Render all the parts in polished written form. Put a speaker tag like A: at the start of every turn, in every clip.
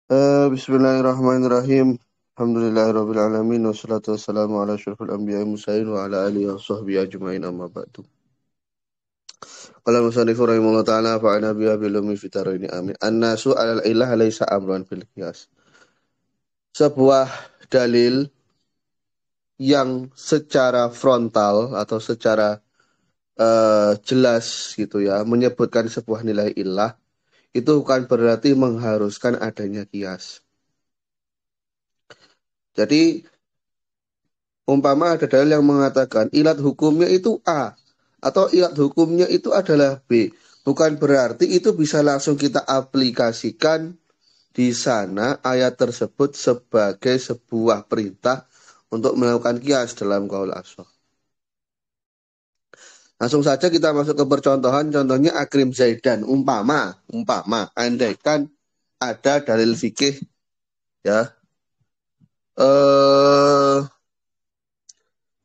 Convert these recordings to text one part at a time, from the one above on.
A: Bismillahirrahmanirrahim. Alhamdulillahirabbil alamin wassalatu wassalamu ala asyrofil anbiya'i mursalin wa ala alihi washabbihi ajmain amma ba'du. Qala musannif rahimahullah ta'ala fa'ana biha bilumi fitaraini amin. An-nasu 'alal ilah laisa amran fil qiyas. Sebuah dalil yang secara frontal atau secara jelas gitu ya menyebutkan sebuah nilai ilah itu bukan berarti mengharuskan adanya qiyas. Jadi umpama ada dalil yang mengatakan ilat hukumnya itu A atau ilat hukumnya itu adalah B. Bukan berarti itu bisa langsung kita aplikasikan di sana ayat tersebut sebagai sebuah perintah untuk melakukan kias dalam qaul ashah. Langsung saja kita masuk ke percontohan. Contohnya akrim zaidan. Umpama, andaikan ada dalil fikih ya eh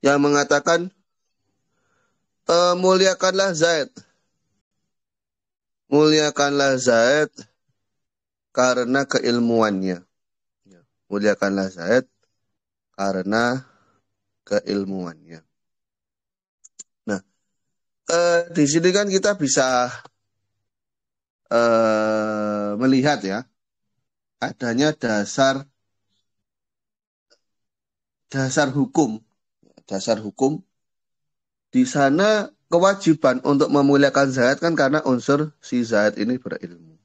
A: yang mengatakan muliakanlah Zaid. Muliakanlah Zaid karena keilmuannya. Muliakanlah Zaid karena keilmuannya. Nah, di sini kan kita bisa melihat ya, adanya dasar hukum. Dasar hukum. Di sana kewajiban untuk memuliakan Zaid kan karena unsur si Zaid ini berilmu.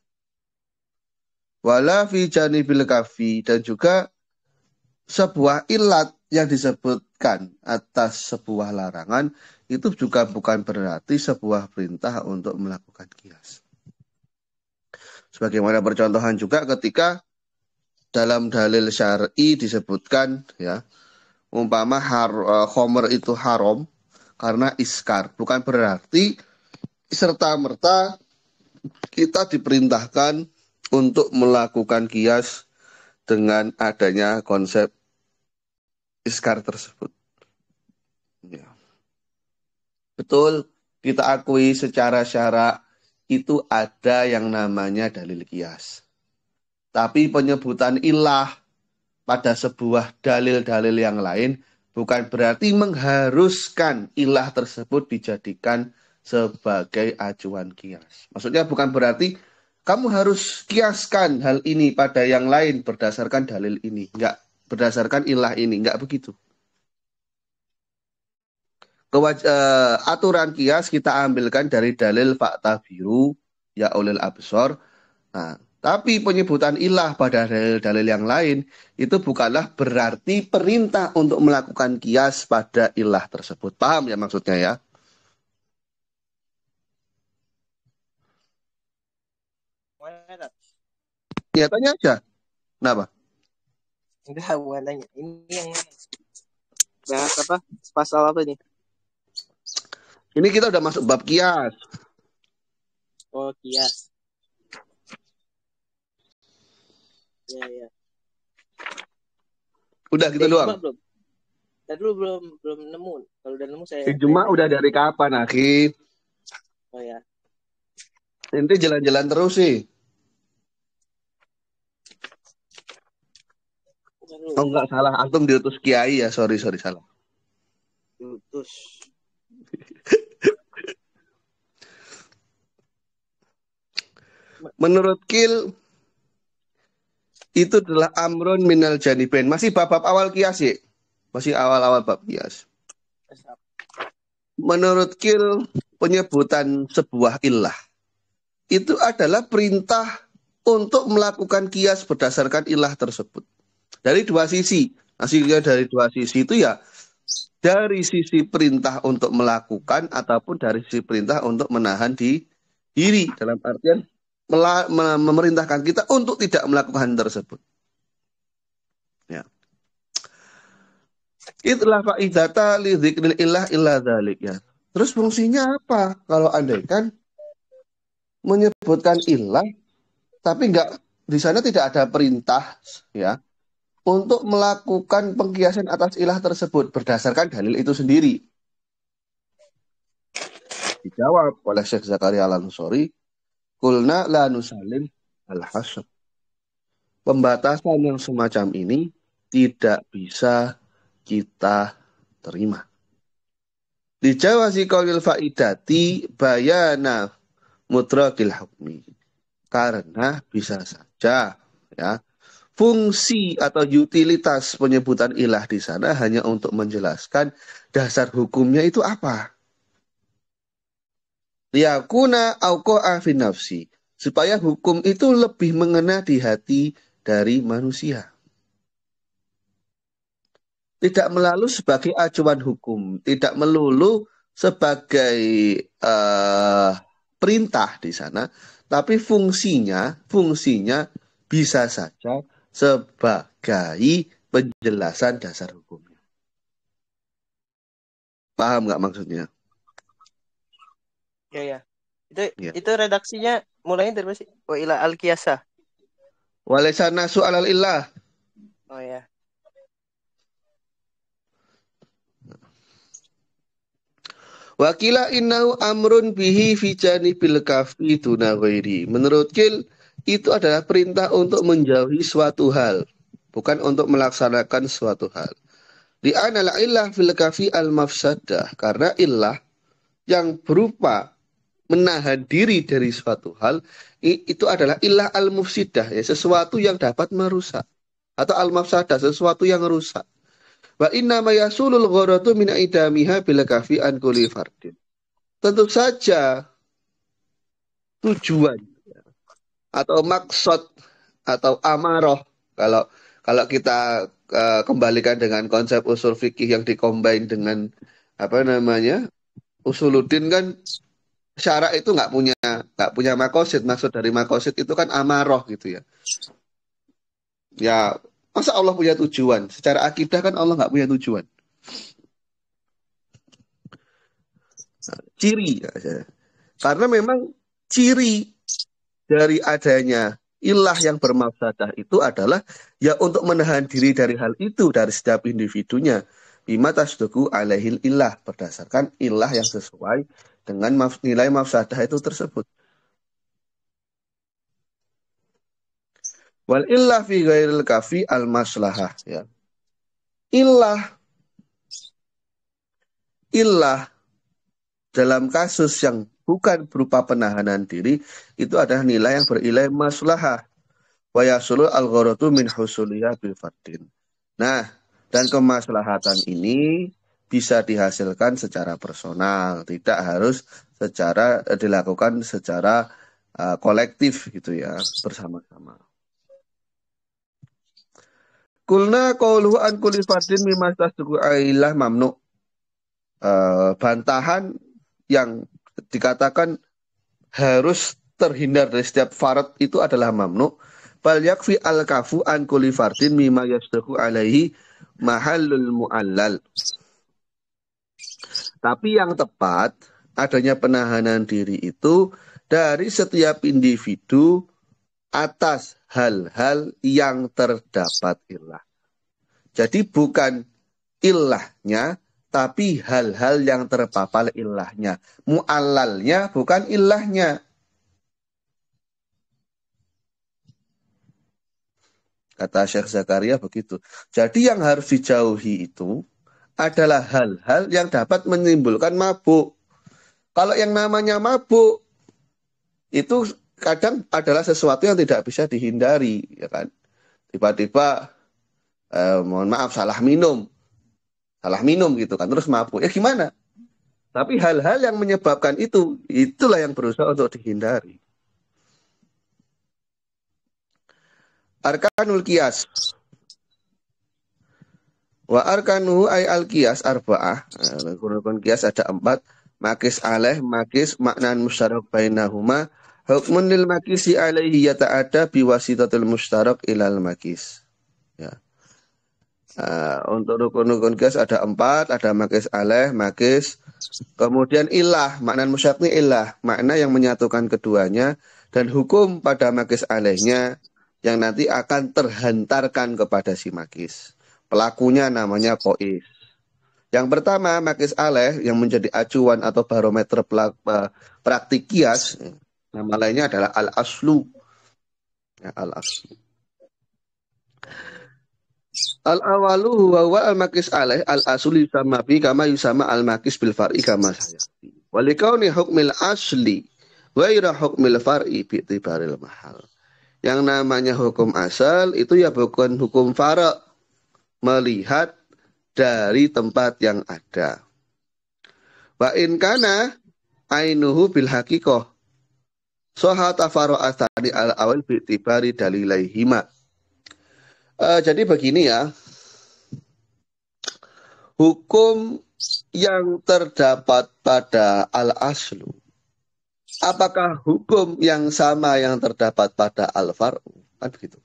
A: Wala fi janibil kafi, dan juga sebuah ilat yang disebutkan atas sebuah larangan itu juga bukan berarti sebuah perintah untuk melakukan qiyas. Sebagaimana percontohan juga ketika dalam dalil syar'i disebutkan ya, umpama khomer itu haram karena iskar, bukan berarti serta-merta kita diperintahkan untuk melakukan qiyas dengan adanya konsep iskar tersebut. Ya. Betul, kita akui secara syara itu ada yang namanya dalil qiyas. Tapi penyebutan ilah pada sebuah dalil-dalil yang lain bukan berarti mengharuskan ilah tersebut dijadikan sebagai acuan qiyas. Maksudnya bukan berarti kamu harus kiaskan hal ini pada yang lain berdasarkan dalil ini. Enggak, berdasarkan ilah ini. Enggak begitu. Aturan kias kita ambilkan dari dalil fakta biru ya ulil absor. Nah, tapi penyebutan ilah pada dalil-dalil yang lain itu bukanlah berarti perintah untuk melakukan kias pada ilah tersebut. Paham ya maksudnya ya? Ya tanya aja. Kenapa?
B: Enggak, bukan tanya. Ini yang bahas apa? Pasal apa nih?
A: Ini kita udah masuk bab kias.
B: Oh, kias. Ya.
A: Udah gitu doang.
B: Belum. Tadi dulu belum nemu. Kalau udah nemu saya.
A: Cuma udah dari kapan, Akhi?
B: Oh ya.
A: Nanti jalan-jalan terus sih. Oh enggak salah, antum diutus kiai ya. Sorry salah.
B: Diutus.
A: Menurut Kil itu adalah amrun minal janibain. Masih bab awal kias ya? Masih awal-awal bab kias. Menurut Kil penyebutan sebuah ilah itu adalah perintah untuk melakukan kias berdasarkan ilah tersebut. Dari dua sisi. Hasilnya dari dua sisi itu ya dari sisi perintah untuk melakukan ataupun dari sisi perintah untuk menahan diri. Dalam artian memerintahkan kita untuk tidak melakukan tersebut. Ya. Itulah faidata li dzikril ilah illa dzalik ya. Terus fungsinya apa? Kalau andaikan menyebutkan ilah tapi enggak di sana tidak ada perintah ya untuk melakukan pengkiasan atas ilah tersebut berdasarkan dalil itu sendiri. Dijawab oleh Syekh Zakaria Al-Ansori, kulna la nusalim al-hasab. pembatasan yang semacam ini tidak bisa kita terima. Dijawazi qaulil faidati bayana mudrakil hukmi. Karena bisa saja ya fungsi atau utilitas penyebutan ilah di sana hanya untuk menjelaskan dasar hukumnya itu apa. Liyakuna auqa'a fi nafsi. Supaya hukum itu lebih mengena di hati dari manusia. Tidak melulu sebagai acuan hukum. Tidak melulu sebagai perintah di sana. Tapi fungsinya bisa saja sebagai penjelasan dasar hukumnya. Paham nggak maksudnya?
B: Ya. Itu
A: Ya.
B: itu redaksinya mulainya dari mana sih? Wa ila al-qiyasa.
A: Walaysa nasu alal illah.
B: Oh ya.
A: Wakila innahu amrun bihi fi janibil kafi duna ghairi. Menurut Kil, itu adalah perintah untuk menjauhi suatu hal, bukan untuk melaksanakan suatu hal. Li'anal illah fil kafi al mafsadah. Karena illah yang berupa menahan diri dari suatu hal, itu adalah illah al mufsidah, ya, sesuatu yang dapat merusak. Atau al mafsadah, sesuatu yang rusak. Wa inna ma yasulul gharatu min idamiha bila kafi an kulli fardin. Tentu saja tujuan atau maksud atau amaroh kalau kalau kita kembalikan dengan konsep usul fikih yang dikombin dengan apa namanya usuluddin kan syarak itu nggak punya makosid. Maksud dari makosid itu kan amaroh gitu ya. Ya masa Allah punya tujuan? Secara akidah kan Allah nggak punya tujuan. Ciri ya. Karena memang ciri dari adanya ilah yang bermafsadah itu adalah ya untuk menahan diri dari hal itu dari setiap individunya. Bima tasduku alaihil ilah berdasarkan ilah yang sesuai dengan nilai mafsadah itu tersebut. Wal illah fi ghairil kafi al maslahah ya. Ilah dalam kasus yang bukan berupa penahanan diri itu adalah nilai yang berilai maslahah. Wa yasulu al-gharatu min husuliha bil fardin. Nah, dan kemaslahatan ini bisa dihasilkan secara personal, tidak harus dilakukan secara kolektif gitu ya, bersama-sama. Kulna qauluhu an kulli fardin mimma tasduqu ailah mamnu. Bantahan yang dikatakan harus terhindar dari setiap farad itu adalah mamnu. Bal yakfi al-kafu an kulli fardin mimma yasdahu alaihi mahallul mu'allal. Tapi yang tepat adanya penahanan diri itu dari setiap individu atas hal-hal yang terdapat ilah. Jadi bukan ilahnya, tapi hal-hal yang terpapar ilahnya. Mu'allalnya bukan ilahnya. Kata Syekh Zakaria begitu. Jadi yang harus dijauhi itu adalah hal-hal yang dapat menimbulkan mabuk. Kalau yang namanya mabuk, itu kadang adalah sesuatu yang tidak bisa dihindari. Ya kan? Tiba-tiba, mohon maaf, salah minum gitu kan, terus mabuk. Ya gimana? Tapi hal-hal yang menyebabkan itu, itulah yang berusaha untuk dihindari. Arkanul Qiyas. Wa arkanuhu ay al-qiyas arba'ah. Rukun qiyas ada 4. Makis alaih, makis maknan musyarak bainahuma. Hukmun lil makisi alaihi yata'ada biwasitatil musyarak ilal makis. Ya. Untuk rukun-rukun qiyas ada 4. Ada makis alaih, makis. Kemudian ilah, maknan musyarak ini ilah. Makna yang menyatukan keduanya. Dan hukum pada makis alaihnya yang nanti akan terhantarkan kepada si makis. Pelakunya namanya kois. Yang pertama, makis aleh yang menjadi acuan atau barometer praktik kias. Nama lainnya adalah al-aslu. Ya, al-aslu. Al awalu huwa al makis alaih al asli sama bi kama yusama al makis bil far'i kama saya. Walikauni hukmil asli wa ira hukmil far'i bi tibaril mahal. Yang namanya hukum asal itu ya bukan hukum fara, melihat dari tempat yang ada. Wa in kana ainuhu bil haqiqah. Soha tafaro asani al awal bi tibari dalilaihima. Jadi begini ya, hukum yang terdapat pada al-aslu, apakah hukum yang sama yang terdapat pada al-far'u? Kan begitu.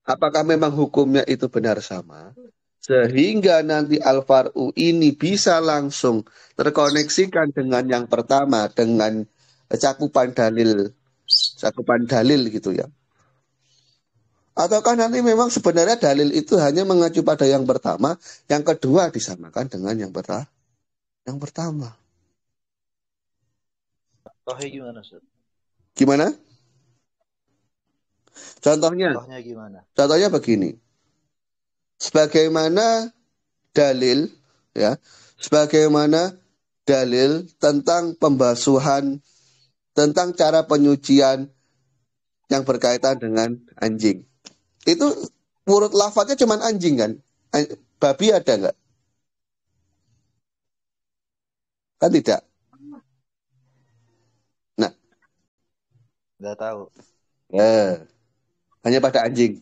A: Apakah memang hukumnya itu benar sama? Sehingga nanti al-far'u ini bisa langsung terkoneksikan dengan yang pertama, dengan cakupan dalil gitu ya. Ataukah nanti memang sebenarnya dalil itu hanya mengacu pada yang pertama, yang kedua disamakan dengan yang pertama.
C: Contohnya gimana, Ustaz?
A: Gimana? Contohnya
C: gimana?
A: Contohnya begini. Sebagaimana dalil ya, sebagaimana dalil tentang pembasuhan, tentang cara penyucian yang berkaitan dengan anjing. Itu urut lafadznya cuma anjing kan? Babi ada nggak? Kan tidak. Nah,
C: Nggak tahu.
A: hanya pada anjing.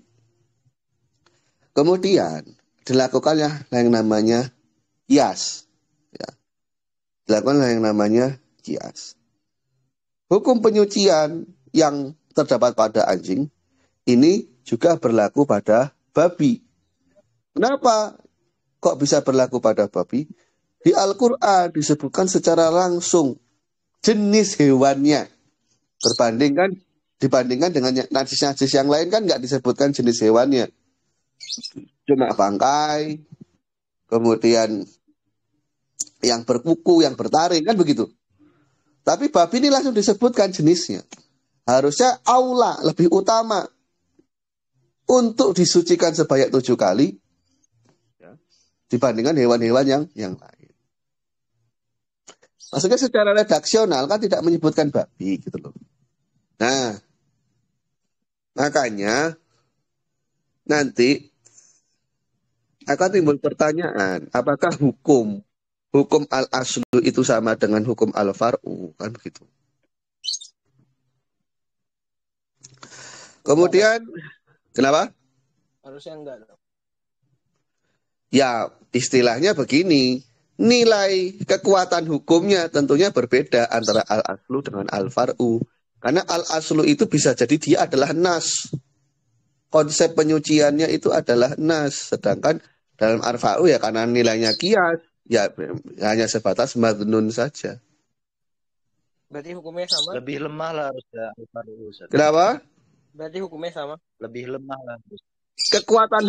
A: Kemudian dilakukannya yang namanya kias. Ya. Dilakukan yang namanya kias. Hukum penyucian yang terdapat pada anjing ini juga berlaku pada babi. Kenapa kok bisa berlaku pada babi? Di Al-Quran disebutkan secara langsung jenis hewannya. Dibandingkan dengan najis-najis yang lain kan nggak disebutkan jenis hewannya. Cuma bangkai, kemudian yang berkuku, yang bertaring, kan begitu. Tapi babi ini langsung disebutkan jenisnya. Harusnya aula, lebih utama untuk disucikan sebanyak 7 kali ya, dibandingkan hewan-hewan yang lain. Maksudnya secara redaksional kan tidak menyebutkan babi gitu loh. Nah, makanya nanti akan timbul pertanyaan, apakah hukum al-aslu itu sama dengan hukum al-far'u, kan begitu. Kemudian, kenapa?
B: Harusnya enggak dong.
A: Ya, istilahnya begini, nilai kekuatan hukumnya tentunya berbeda antara al-aslu dengan al-far'u. Karena al-aslu itu bisa jadi dia adalah nas. Konsep penyuciannya itu adalah nas. Sedangkan dalam al-far'u ya karena nilainya kias, ya hanya sebatas madnun saja.
B: Berarti hukumnya sama?
C: Lebih lemah lah harusnya al-far'u, Ustaz.
A: Kenapa?
B: Berarti hukumnya sama?
C: Lebih lemah lah.
A: Kekuatan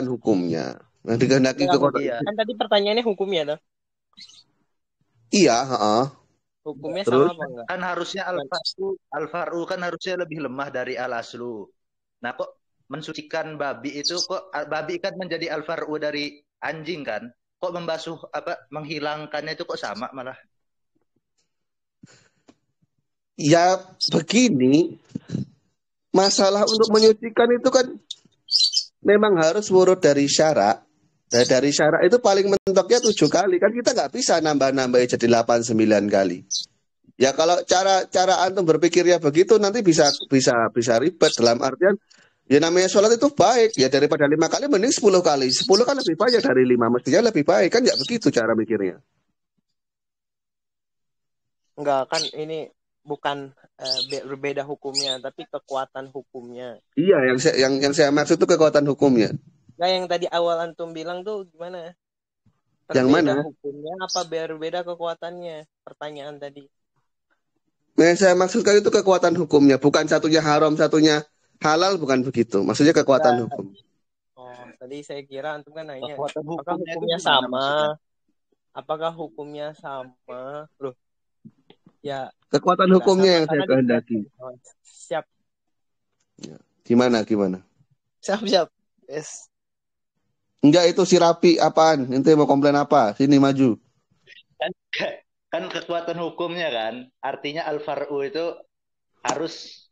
A: hukumnya. Nah, dikehendaki kekuatan.
C: Iya.
B: Kan tadi pertanyaannya hukumnya dah.
A: Iya,
B: Hukumnya
A: Terus?
B: sama apa enggak?
C: Kan harusnya al-far'u kan harusnya lebih lemah dari al-aslu. Nah, kok mensucikan babi itu kok babi kan menjadi al-far'u dari anjing kan? Kok membasuh menghilangkannya itu kok sama malah?
A: Ya begini, masalah untuk menyucikan itu kan memang harus urut dari syarak. Nah, dari syarak itu paling mentoknya 7 kali. Kan kita nggak bisa nambah-nambah jadi 8-9 kali. Ya kalau cara antum berpikirnya begitu nanti bisa ribet dalam artian ya namanya sholat itu baik ya daripada 5 kali mending 10 kali. 10 kan lebih banyak dari 5, mestinya lebih baik kan nggak begitu cara mikirnya.
B: Enggak, kan ini bukan berbeda hukumnya, tapi kekuatan hukumnya.
A: Iya, yang saya maksud itu kekuatan hukumnya.
B: Nah, yang tadi awal antum bilang tuh gimana?
A: Yang mana?
B: Berbeda hukumnya apa berbeda kekuatannya? Pertanyaan tadi.
A: Nah, yang saya maksudkan itu kekuatan hukumnya, bukan satunya haram, satunya halal, bukan begitu. Maksudnya kekuatan hukum.
B: Oh, tadi saya kira antum kan nanya,
C: Kekuatan
B: apakah
C: hukumnya
B: hukumnya
C: itu gimana
B: sama?
C: maksudnya?
B: Apakah hukumnya sama? Loh, ya.
A: Kekuatan hukumnya yang saya kehendaki.
B: Siap.
A: Gimana?
B: Siap. Yes.
A: Enggak, itu si Rapi apaan? Ente mau komplain apa? Sini maju.
C: Kan, kan kekuatan hukumnya kan, artinya al-far'u itu harus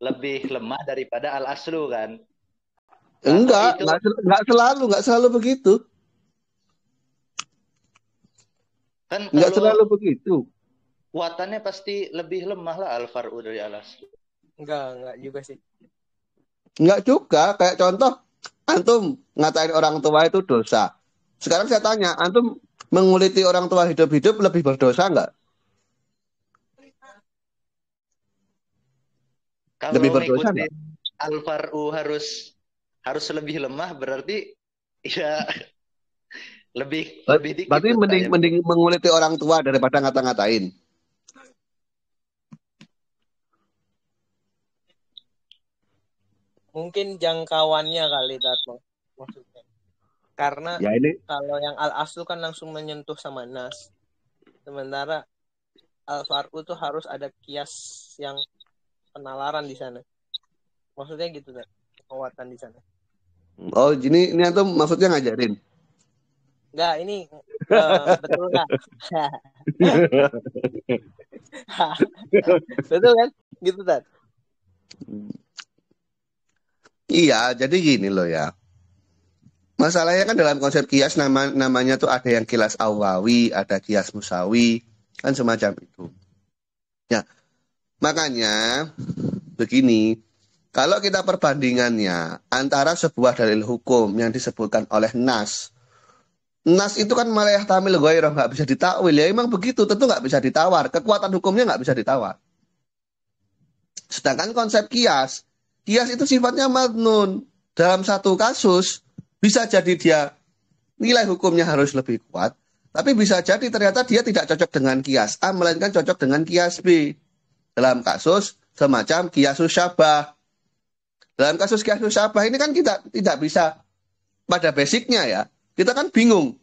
C: lebih lemah daripada al-aslu kan. Lah kok
A: Enggak,
C: itu
A: enggak selalu begitu.
C: kan
A: Enggak
C: kalau
A: selalu begitu.
C: kuatannya pasti lebih lemah lah al-far'u dari al-aslu.
B: Enggak juga sih.
A: Enggak juga, kayak contoh antum ngatain orang tua itu dosa. Sekarang saya tanya, antum menguliti orang tua hidup-hidup lebih berdosa enggak? Lebih
C: Kalau
A: berdosa enggak?
C: ngikutin al-far'u harus lebih lemah berarti ya lebih lebih dikit
A: Berarti mending
C: dosanya.
A: mending menguliti orang tua daripada ngata-ngatain.
B: Mungkin jangkauannya kali Tatmo maksudnya. Karena
A: Ya ini
B: kalau yang al-aslu kan langsung menyentuh sama nas. Sementara al-far'u tuh harus ada kias yang penalaran di sana. Maksudnya gitu kan. Kekuatan di sana.
A: oh ini antum maksudnya ngajarin.
B: Enggak, ini betul enggak? Betul kan? Gitu Tat.
A: Iya, jadi gini loh ya. Masalahnya kan dalam konsep kias namanya tuh ada yang kias awawi, ada kias musawi, kan semacam itu. Ya, makanya begini, kalau kita perbandingannya antara sebuah dalil hukum yang disebutkan oleh Nas itu kan malah tamil ghairah, nggak bisa ditakwil. Ya emang begitu, tentu nggak bisa ditawar. Kekuatan hukumnya nggak bisa ditawar. Sedangkan konsep kias itu sifatnya madnun. Dalam satu kasus, bisa jadi dia nilai hukumnya harus lebih kuat, tapi bisa jadi ternyata dia tidak cocok dengan kias A, melainkan cocok dengan kias B. Dalam kasus semacam kiasus syabah. Dalam kasus kiasus syabah ini kan kita tidak bisa pada basicnya ya. Kita kan bingung.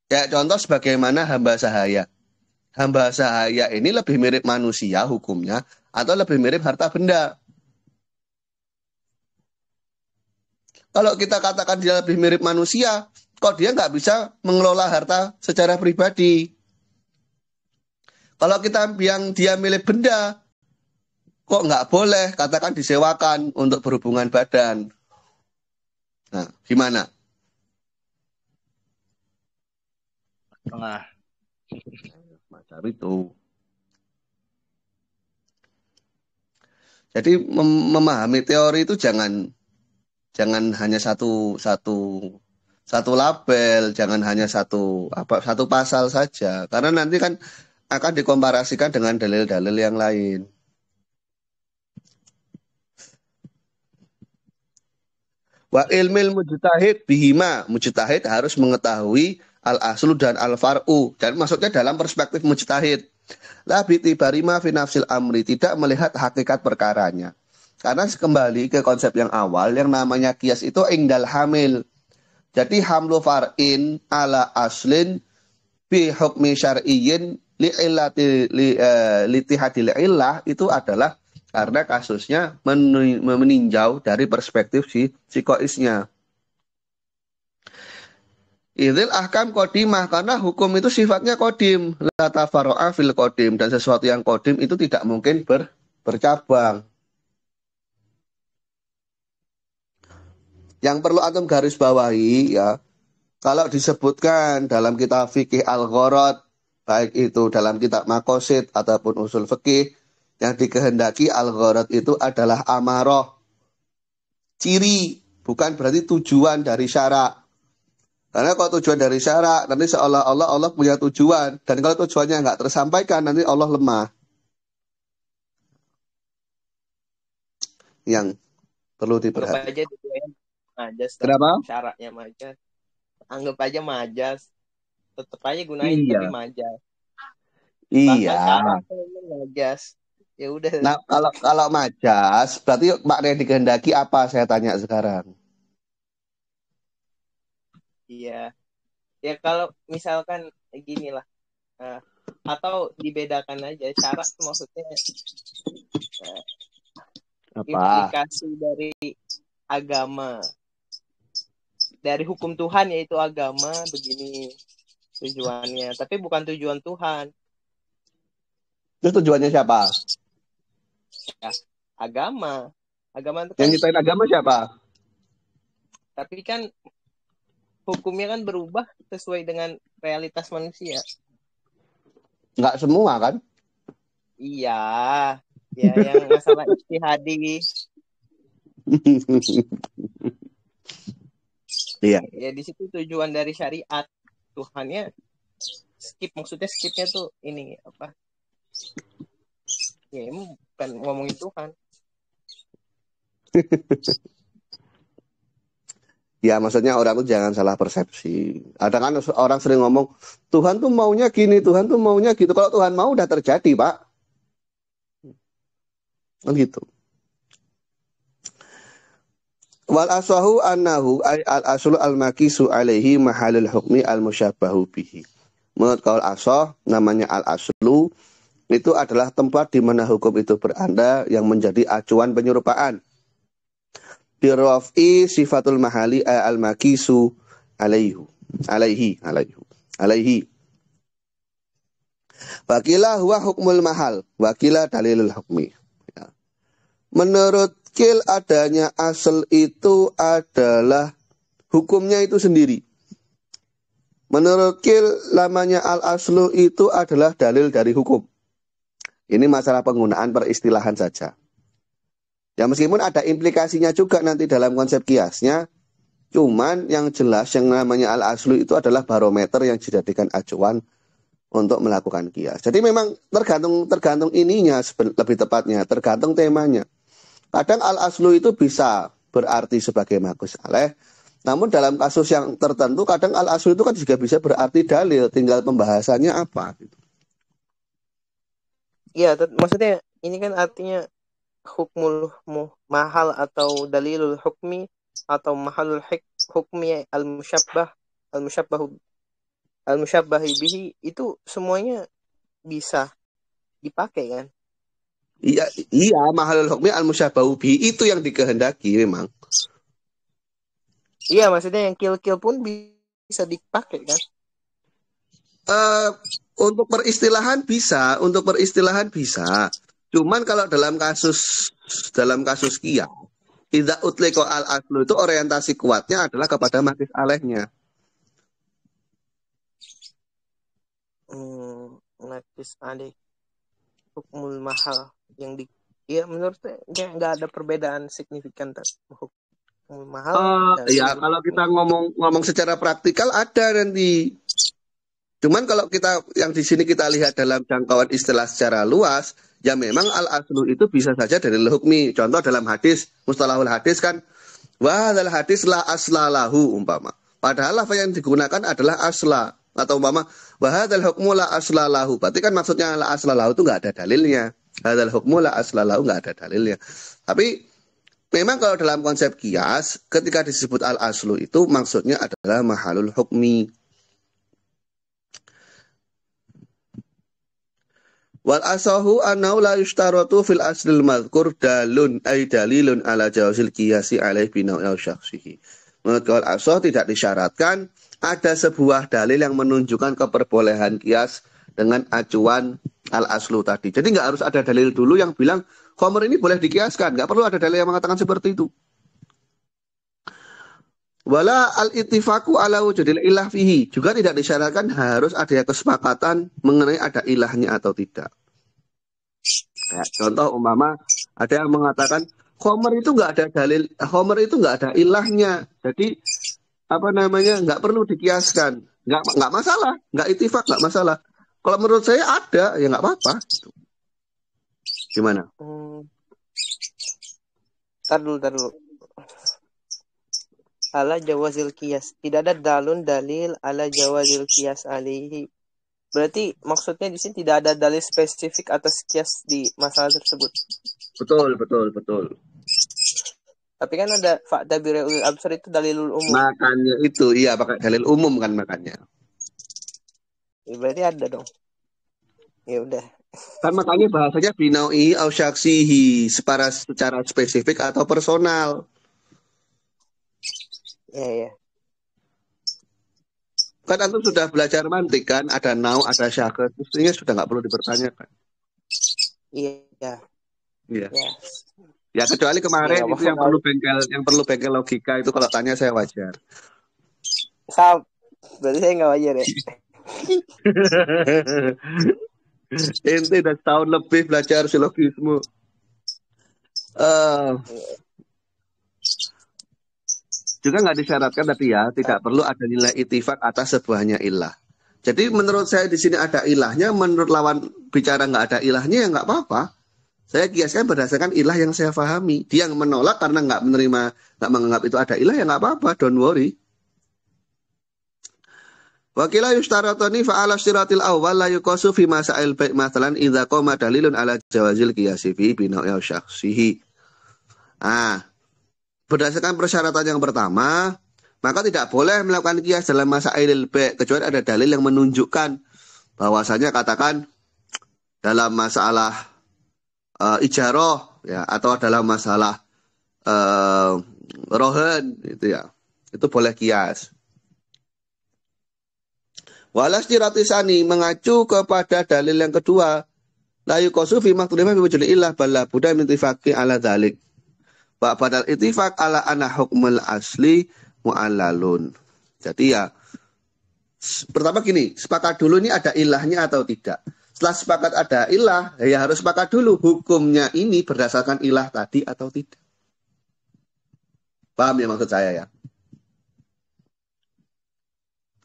A: Ya contoh sebagaimana hamba sahaya. Hamba sahaya ini lebih mirip manusia hukumnya atau lebih mirip harta benda. Kalau kita katakan dia lebih mirip manusia, kok dia nggak bisa mengelola harta secara pribadi. Kalau kita yang dia milik benda, kok nggak boleh katakan disewakan untuk berhubungan badan. Nah, gimana?
C: Tengah.
A: Macam itu. Jadi memahami teori itu jangan hanya satu label, jangan hanya satu pasal saja, karena nanti kan akan dikomparasikan dengan dalil-dalil yang lain. Wa ilmil mujtahid bihima, mujtahid harus mengetahui al-aslu dan al-far'u, dan maksudnya dalam perspektif mujtahid. La bitibarima fi nafsil amri, tidak melihat hakikat perkaranya. Karena kembali ke konsep yang awal, yang namanya kias itu ingdal hamil. Jadi hamlu far'in ala aslin bi hukmi syar'iyyin li illati li tihadil illah itu adalah karena kasusnya meninjau dari perspektif si psikoisnya. Idil ahkam kodimah, karena hukum itu sifatnya kodim. La tafaro'a fil kodim, dan sesuatu yang kodim itu tidak mungkin bercabang. Yang perlu antum garis bawahi ya, kalau disebutkan dalam kitab fikih al-gharad, baik itu dalam kitab makosid ataupun usul fikih, yang dikehendaki al-gharad itu adalah amaroh, ciri, bukan berarti tujuan dari syarak. Karena kalau tujuan dari syarak, nanti seolah-olah Allah punya tujuan. Dan kalau tujuannya nggak tersampaikan, nanti Allah lemah. Yang perlu
B: Anggap
A: diperhatikan.
B: aja tujuannya majas.
A: Kenapa?
B: Syaratnya majas. Anggap aja majas. Tetap aja gunain
A: Iya.
B: tapi majas.
A: Iya.
B: Bahkan syaratnya majas. Ya udah.
A: Nah, kalau majas, berarti makna yang dikehendaki apa? Saya tanya sekarang.
B: Iya. Ya kalau misalkan gini lah. Atau dibedakan aja syarat maksudnya
A: Apa?
B: implikasi dari agama, dari hukum Tuhan yaitu agama begini tujuannya, tapi bukan tujuan Tuhan.
A: Itu tujuannya siapa?
B: Ya, agama itu
A: Yang
B: kan,
A: nyiptain agama siapa?
B: tapi kan hukumnya kan berubah sesuai dengan realitas manusia.
A: Nggak semua kan?
B: Iya, ya yang masalah ijtihadi.
A: Iya.
B: Ya di situ tujuan dari syariat. Tuhannya skip, maksudnya skipnya tuh ini apa? Ya ini bukan ngomongin Tuhan.
A: Ya maksudnya orang tuh jangan salah persepsi. Ada kan orang sering ngomong, Tuhan tuh maunya gini, Tuhan tuh maunya gitu. Kalau Tuhan mau udah terjadi, Pak. Gitu. Wal aswahu annahu ay al aslu al makisu alaihi mahalul hukmi al musyabbahu bihi. Menurut kaul asah, namanya al aslu itu adalah tempat di mana hukum itu berada yang menjadi acuan penyerupaan. Birrafi sifatul mahali al makisu alaihi. Wakilah huwa hukmul mahal, wakilah dalilul hukmi. Ya. Menurut Kil adanya asal itu adalah hukumnya itu sendiri. Menurut Kil lamanya al-aslu itu adalah dalil dari hukum. Ini masalah penggunaan peristilahan saja. Ya meskipun ada implikasinya juga nanti dalam konsep kiasnya, cuman yang jelas yang namanya al-aslu itu adalah barometer yang dijadikan acuan untuk melakukan kias. Jadi memang tergantung ininya lebih tepatnya, tergantung temanya. Kadang al-aslu itu bisa berarti sebagai makus aleh, namun dalam kasus yang tertentu kadang al-aslu itu kan juga bisa berarti dalil, tinggal pembahasannya apa.
B: Iya, maksudnya ini kan artinya hukmul mahal atau dalilul hukmi atau mahalul hukmi al-musyabbahi bihi itu semuanya bisa dipakai kan?
A: Iya, mahalul hukmi al-musyabbahu bihi itu yang dikehendaki memang.
B: Iya, maksudnya yang kill pun bisa dipakai kan?
A: Untuk peristilahan bisa. Cuman kalau dalam kasus kias, tidak utliko al-aslu itu orientasi kuatnya adalah kepada makis alehnya.
B: Makis aleh hukmul mahal yang ya menurut saya nggak ada perbedaan signifikan hukmul mahal.
A: Ya kalau kita ngomong secara praktikal ada nanti. Cuman kalau kita yang di sini kita lihat dalam jangkauan istilah secara luas, ya memang al-aslu itu bisa saja dari hukmi. Contoh dalam hadis, mustalahul hadis kan, wa hadzal hadis la aslalahu umpama. Padahal apa yang digunakan adalah asla atau umpama wa hadzal hukmu la aslalahu. Berarti kan maksudnya la aslalahu itu enggak ada dalilnya. Hadzal hukmu la aslalahu enggak ada dalilnya. Tapi memang kalau dalam konsep kias, ketika disebut al-aslu itu maksudnya adalah mahalul hukmi. Wal asahu annahu la yushtaratu fil aslil madhkur dalun ay dalilun ala jawazil qiyasi alaih binau al syakhsihi. Menurut kaul asah tidak disyaratkan ada sebuah dalil yang menunjukkan keperbolehan kias dengan acuan al-aslu tadi. Jadi nggak harus ada dalil dulu yang bilang khamr ini boleh dikiaskan. Nggak perlu ada dalil yang mengatakan seperti itu. Wala al-ittifaku ala wujudil ilah fihi. Juga tidak disyaratkan harus ada kesepakatan mengenai ada ilahnya atau tidak. Ya, contoh umpama ada yang mengatakan khamr itu nggak ada dalil, khamr itu nggak ada ilahnya. Jadi nggak perlu dikiaskan. Nggak masalah, nggak ittifak nggak masalah. Kalau menurut saya ada, ya nggak apa-apa. Gimana?
B: Tar dulu. Ala jawazil qiyas. Tidak ada dalil ala jawazil qiyas alaihi. Berarti maksudnya di sini tidak ada dalil spesifik atas qiyas di masalah tersebut.
A: Betul.
B: Tapi kan ada fakta birul absar itu dalilul umum.
A: Makanya itu, iya pakai dalil umum kan makanya.
B: Ya, berarti ada dong. Ya udah.
A: Kan makanya bahasanya binaui au syaksihi secara spesifik atau personal.
B: Iya.
A: Kan antum sudah belajar mantik kan, ada nau, ada syakhs, mestinya sudah nggak perlu dipertanyakan.
B: Iya.
A: Iya.
B: Ya.
A: Ya kecuali kemarin
B: Ya,
A: itu
B: nggak
A: yang perlu bengkel logika itu kalau tanya saya wajar.
B: Sab. Berarti saya nggak wajar ya.
A: Ente udah setahun lebih belajar silogisme. Eh juga nggak disyaratkan tadi ya, tidak perlu ada nilai itifak atas sebuahnya ilah. Jadi menurut saya di sini ada ilahnya, menurut lawan bicara nggak ada ilahnya ya nggak apa-apa. Saya kiaskan berdasarkan ilah yang saya pahami. Dia yang menolak karena nggak menerima, nggak menganggap itu ada ilah ya nggak apa-apa, don't worry. Wakila yushtaratani fa'ala syiratil awal la yuqasu fi masail baik mathalan idza qama dalilun ala jawazil qiyasi fi bina'u syakhsihi. Berdasarkan persyaratan yang pertama, maka tidak boleh melakukan kias dalam masail baik kecuali ada dalil yang menunjukkan bahwasanya katakan dalam masalah ijaroh ya atau dalam masalah rohen itu ya. Itu boleh kias. Walas tiratisani mengacu kepada dalil yang kedua. La yuqasu fi maqtulima fi wujudil illah bala buddha min tifaqi ala dzalik. Wa badal ittifaq ala anna hukmul asli mu'allalun. Jadi ya pertama gini, sepakat dulu ini ada ilahnya atau tidak. Setelah sepakat ada ilah, ya harus sepakat dulu hukumnya ini berdasarkan ilah tadi atau tidak. Paham ya maksud saya ya?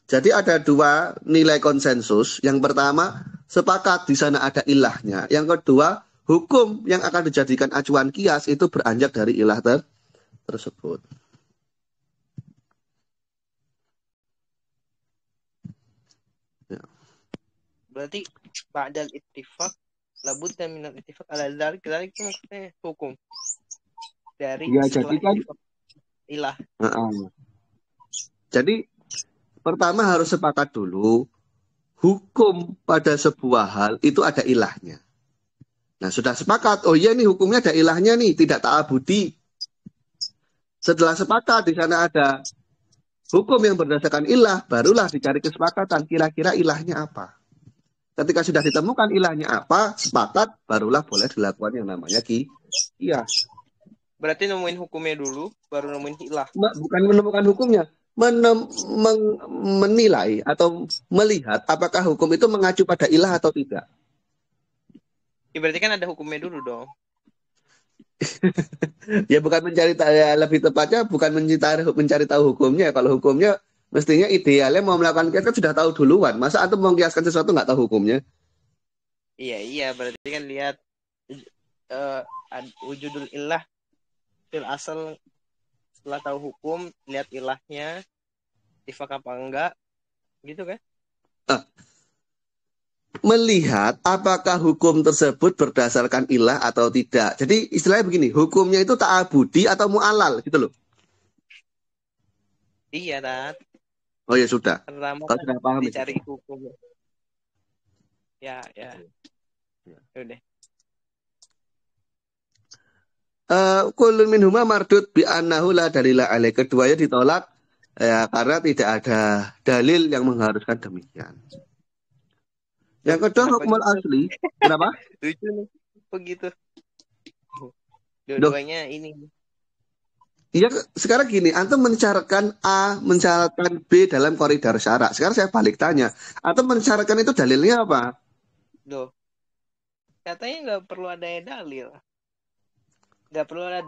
A: Jadi ada dua nilai konsensus. Yang pertama, sepakat di sana ada ilahnya. Yang kedua, hukum yang akan dijadikan acuan kias itu beranjak dari ilah tersebut. Ya.
B: Berarti ba'dal ittifaq labudda minal ittifaq ala dzalik itu maksudnya hukum dari
A: Ya,
B: setelah
A: jadi kan
B: ilah.
A: Jadi pertama harus sepakat dulu hukum pada sebuah hal itu ada ilahnya. Nah sudah sepakat, oh iya nih hukumnya ada ilahnya nih, tidak ta'abudi. Setelah sepakat di sana ada hukum yang berdasarkan ilah, barulah dicari kesepakatan kira-kira ilahnya apa. Ketika sudah ditemukan ilahnya apa, sepakat, barulah boleh dilakukan yang namanya kias.
B: Berarti nemuin hukumnya dulu, baru nemuin ilah.
A: Bukan menemukan hukumnya, menilai atau melihat apakah hukum itu mengacu pada ilah atau tidak.
B: Ya, berarti kan ada hukumnya dulu dong.
A: Ya bukan mencari ya, lebih tepatnya bukan mencari tahu hukumnya. Kalau hukumnya mestinya idealnya mau melakukan kias kan sudah tahu duluan. Masa antum mau kiaskan sesuatu nggak tahu hukumnya?
B: Iya, berarti kan lihat wujudul ilah fil asal, setelah tahu hukum lihat ilahnya ittifaq apa enggak gitu kan?
A: Melihat apakah hukum tersebut berdasarkan ilah atau tidak. Jadi istilahnya begini, hukumnya itu ta'abudi atau mu'alal gitu loh.
B: Iya, Tat.
A: Oh ya sudah.
B: Pertama
A: kan
B: sudah
A: paham
B: dicari itu. Hukum. Ya. Udah.
A: Kullun minhuma mardud bi annahu la dalila alaih. Keduanya ditolak ya karena tidak ada dalil yang mengharuskan demikian. Yang kedua hukmul asli. Kenapa?
B: Lucu nih. Begitu. Dua-duanya ini.
A: Iya, sekarang gini, antum mensyaratkan A, mensyaratkan B dalam koridor syarak. Sekarang saya balik tanya, antum mensyaratkan itu dalilnya apa?
B: Loh. Katanya nggak perlu ada dalil. Nggak perlu ada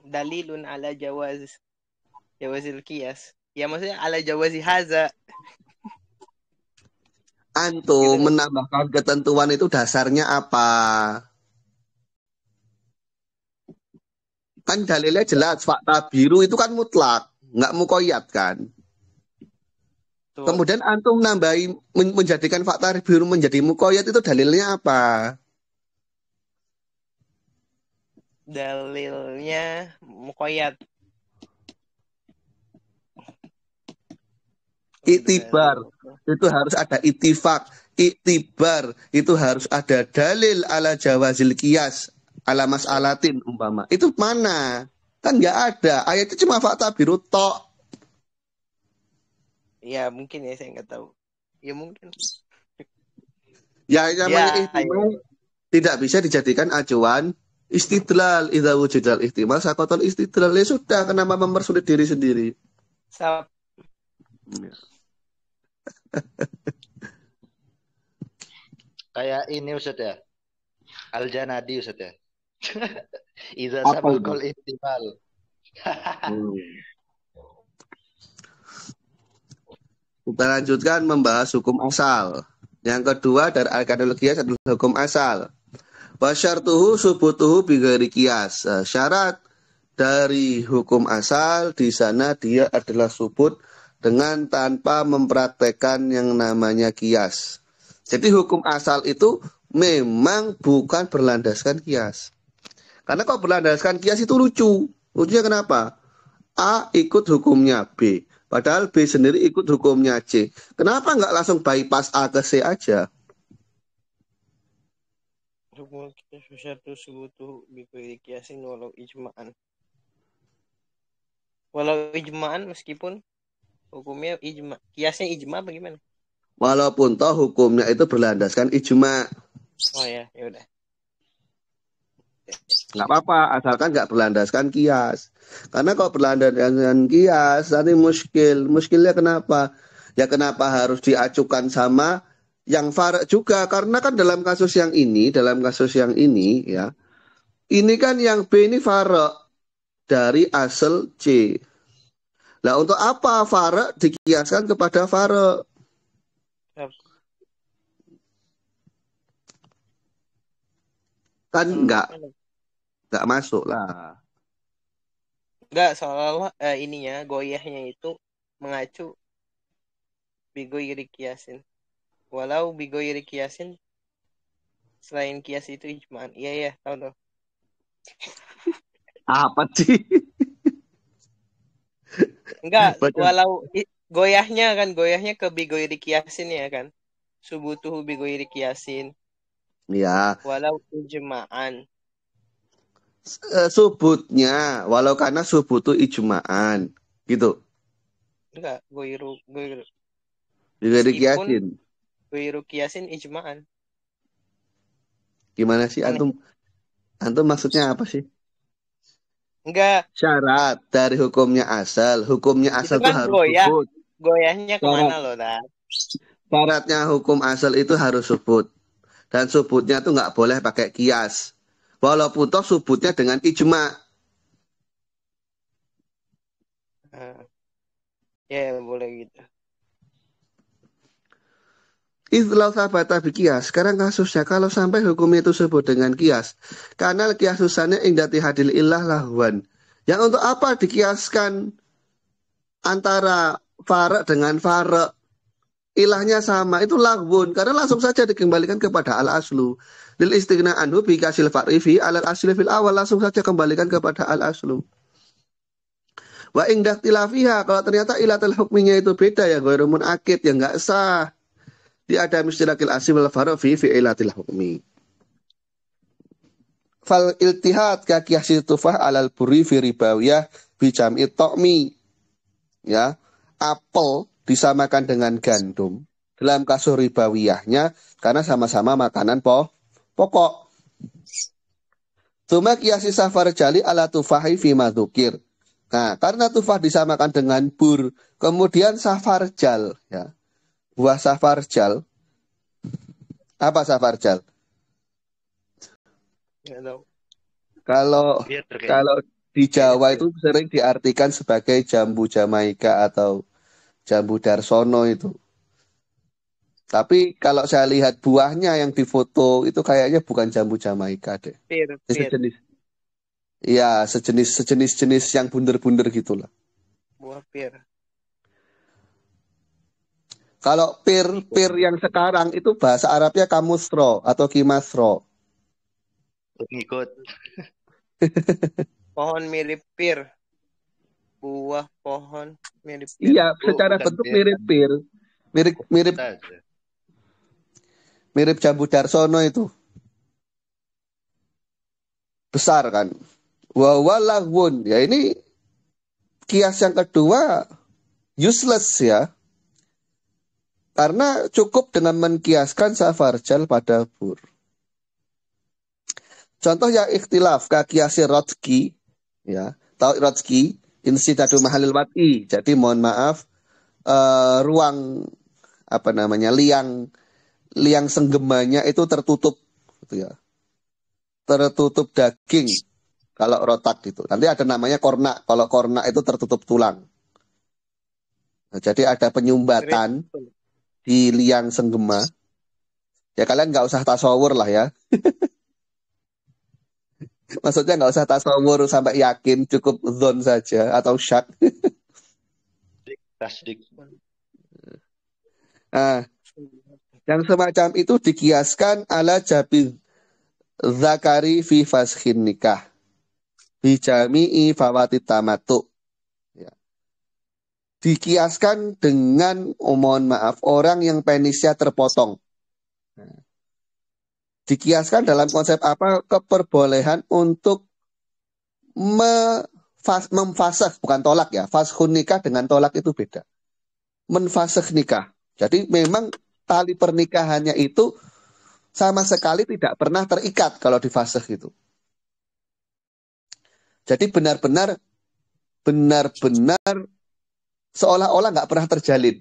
B: dalilun ala jawazil qiyas. Ya maksudnya ala jawazi haza.
A: Antum menambahkan ketentuan itu dasarnya apa? Kan dalilnya jelas, fakta biru itu kan mutlak, nggak mukoyat kan. Tuh. Kemudian antum menjadikan fakta biru menjadi mukoyat itu dalilnya apa?
B: Dalilnya mukoyat.
A: Itibar itu harus ada itifak. iktibar itu harus ada dalil ala jawazil qiyas ala mas'alatin umpama. Itu mana? Kan nggak ada. Ayat itu cuma fakta biru tok.
B: Ya mungkin ya, saya nggak tahu. Ya mungkin.
A: Ya namanya
B: Ya,
A: ihtimal tidak bisa dijadikan acuan istidlal. Idza wujidal ihtimal saqatal istidlal. Ya sudah, kenapa mempersulit diri sendiri?
B: Sap.
C: Kayak ini Ustaz ya. Al-Janadi Ustaz ya. Iza
A: Apa itu?
C: sabaqal ihtimal.
A: Kita lanjutkan membahas hukum asal. Yang kedua dari arkanul qiyas adalah hukum asal. Wa syartuhu subutuhu bi ghairi qiyas. Syarat dari hukum asal di sana dia adalah subut dengan tanpa mempraktekkan yang namanya qiyas. Jadi hukum asal itu memang bukan berlandaskan qiyas. Karena kalau berlandaskan qiyas itu lucu. Lucunya kenapa? A ikut hukumnya B. Padahal B sendiri ikut hukumnya C. Kenapa nggak langsung bypass A ke C aja?
B: Hukum syartu subutu bi kiasin walau ijma'an. Walau ijma'an meskipun hukumnya ijma. Kiasnya ijma apa gimana?
A: Walaupun toh hukumnya itu berlandaskan ijma.
B: Oh ya, ya udah.
A: Nggak apa-apa, asalkan nggak berlandaskan kias. Karena kalau berlandaskan kias, nanti muskil. Muskilnya kenapa? Ya kenapa harus diacukan sama yang farq juga? Karena kan dalam kasus yang ini ya, ini kan yang B ini farq dari asal C. Nah untuk apa farq dikiaskan kepada farq? Kan nggak masuk lah.
B: Enggak, seolah-olah ininya goyahnya itu mengacu bigoiri kiasin. Walau bigoiri kiasin selain kias itu ijma'an. Iya ya, tahu tuh.
A: Apa sih?
B: Enggak, walau goyahnya ke bigoiri kiasin ya kan. Subutuhu bigoiri kiasin.
A: Ya.
B: Walau ijma'an.
A: Subutnya walau karena subutu ijma'an gitu.
B: Enggak, goiru
A: Kiasin.
B: Goiru kiasin ijma'an.
A: Gimana sih antum maksudnya apa sih?
B: Enggak.
A: Syarat dari hukumnya asal itu kan harus
B: goyah.
A: subut.
B: Goyahnya kemana loh, dah?
A: Syaratnya hukum asal itu harus subut. Dan subutnya tuh nggak boleh pakai kias. Walaupun toh subutnya dengan ijma.
B: Ya boleh gitu.
A: Istilah sabata bikias. Sekarang kasusnya kalau sampai hukum itu sebut dengan kias. Karena kiasusannya indati hadil illah lahwan. Yang untuk apa dikiaskan antara farq dengan farq? Ilahnya sama, itu lahwun. Karena langsung saja dikembalikan kepada al-aslu. Lil istighna anhu bi kasil far'ifi alal asli fil awal. Langsung saja kembalikan kepada al-aslu. Wa ingdah tilafiha. Kalau ternyata ilatul hukminya itu beda ya. Ghairumun akid yang nggak sah. Di ada mistilakil asli wal far'ifi fi ilatil hukmi. Fal iltihad kakiyasi tufah alal buri fi ribawiyah bi jam'i to'mi. Ya. Apel disamakan dengan gandum dalam kasus ribawiyahnya karena sama-sama makanan pokok. Tuma kiasi safar jali ala tufahi fi madukir. Nah, karena tufah disamakan dengan bur, kemudian safarjal, ya. Buah safarjal. Apa safarjal? Kalau di Jawa itu sering diartikan sebagai jambu Jamaika atau jambu Darsono itu. Tapi kalau saya lihat buahnya yang difoto itu kayaknya bukan jambu Jamaika deh.
B: Pir.
A: Sejenis. Iya, sejenis yang bunder-bunder gitulah.
B: Buah pir.
A: Kalau pir yang sekarang itu bahasa Arabnya kamusro atau kimasro.
C: Ngikut.
B: Pohon mirip pir. Buah pohon mirip pir.
A: Iya, secara bentuk mirip pir. Mirip. Mirip Jambu Darsono itu. Besar kan. Wa walahun. Ya ini kias yang kedua useless ya. Karena cukup dengan menkiaskan safarjal pada bur. Contoh yang ikhtilaf kiasi Rotsky ya. Tahu Rotsky insidadu mahalil wat'i. Jadi mohon maaf ruang liang senggemanya itu tertutup gitu ya. Tertutup daging kalau rotak gitu. Nanti ada namanya kornak. Kalau kornak itu tertutup tulang. Nah, jadi ada penyumbatan di liang senggema. Ya kalian nggak usah tasawur lah ya. Maksudnya nggak usah tasawur sampai yakin, cukup zon saja atau syak.
C: Tasdik.
A: Nah, yang semacam itu dikiaskan ala jabi zakari fi fashin nikah bijami'i fawati tamatu. Ya. Dikiaskan dengan mohon maaf orang yang penisnya terpotong. Nah, dikiaskan dalam konsep apa? Keperbolehan untuk memfasakh, bukan tolak ya. Fashun nikah dengan tolak itu beda. Menfasakh nikah. Jadi memang tali pernikahannya itu sama sekali tidak pernah terikat kalau difasakh itu. Jadi benar-benar seolah-olah nggak pernah terjalin.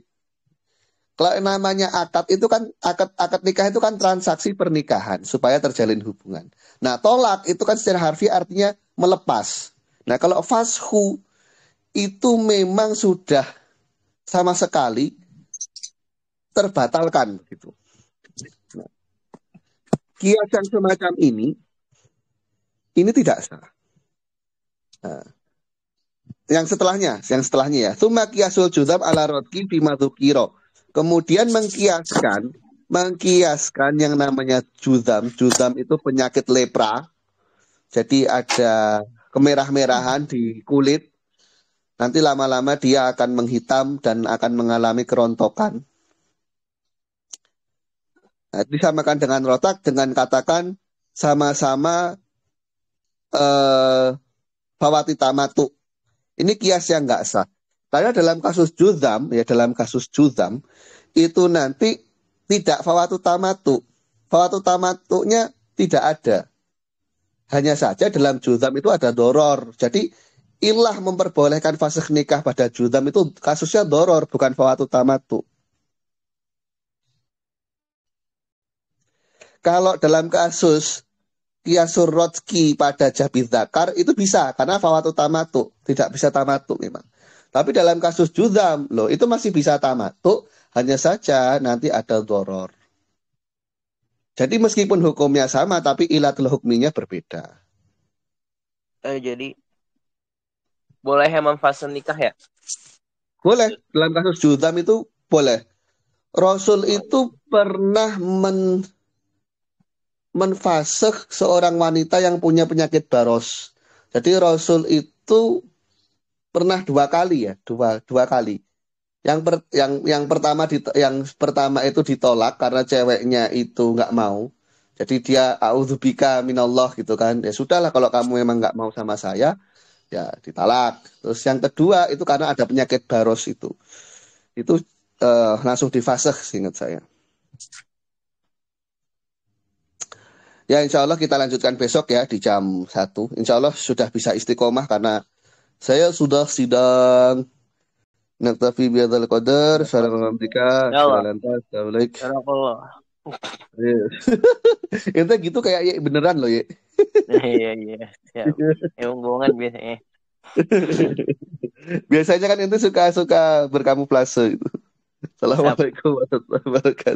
A: Kalau namanya akad itu kan akad nikah itu kan transaksi pernikahan supaya terjalin hubungan. Nah, tolak itu kan secara harfiah artinya melepas. Nah, kalau fashu itu memang sudah sama sekali terbatalkan gitu. Nah, kias yang semacam ini tidak sah. Nah, yang setelahnya ya. Tsumma qiyasul juzam ala rodki bima dzukira. Kemudian mengkiaskan yang namanya juzam. Juzam itu penyakit lepra. Jadi ada kemerah-merahan di kulit. Nanti lama-lama dia akan menghitam dan akan mengalami kerontokan. Nah, disamakan dengan rotak dengan katakan sama-sama fawati tamatu. Ini kias yang nggak sah. Karena dalam kasus juzam itu nanti tidak fawatu tamatu. Fawatu tamatunya tidak ada. Hanya saja dalam juzam itu ada doror. Jadi ilah memperbolehkan fasakh nikah pada juzam itu kasusnya doror, bukan fawatu tamatu. Kalau dalam kasus kiasur rotski pada jabi zakar itu bisa karena fawatu tamatu, tidak bisa tamatu memang. Tapi dalam kasus juzam loh itu masih bisa tamatu, hanya saja nanti ada doror. Jadi meskipun hukumnya sama tapi ilatul hukminya berbeda.
B: Jadi boleh memfasakh nikah ya?
A: Boleh, dalam kasus juzam itu boleh. Rasul itu pernah menfasakh seorang wanita yang punya penyakit baros. Jadi Rasul itu pernah dua kali. Yang pertama itu ditolak karena ceweknya itu nggak mau. Jadi dia a'udzubika minallah gitu kan. Ya sudahlah kalau kamu memang nggak mau sama saya, ya ditalak. Terus yang kedua itu karena ada penyakit baros itu. Itu langsung difasakh seingat saya. Ya insya Allah kita lanjutkan besok ya di jam 1. Insya Allah sudah bisa istiqomah karena saya sudah sidang. Naktafi bihadzal qadar. Assalamualaikum. Itu gitu kayak beneran loh ya.
B: Iya. Emang bohongan biasanya.
A: Biasanya kan itu suka berkamuflase itu. Assalamualaikum warahmatullahi wabarakatuh.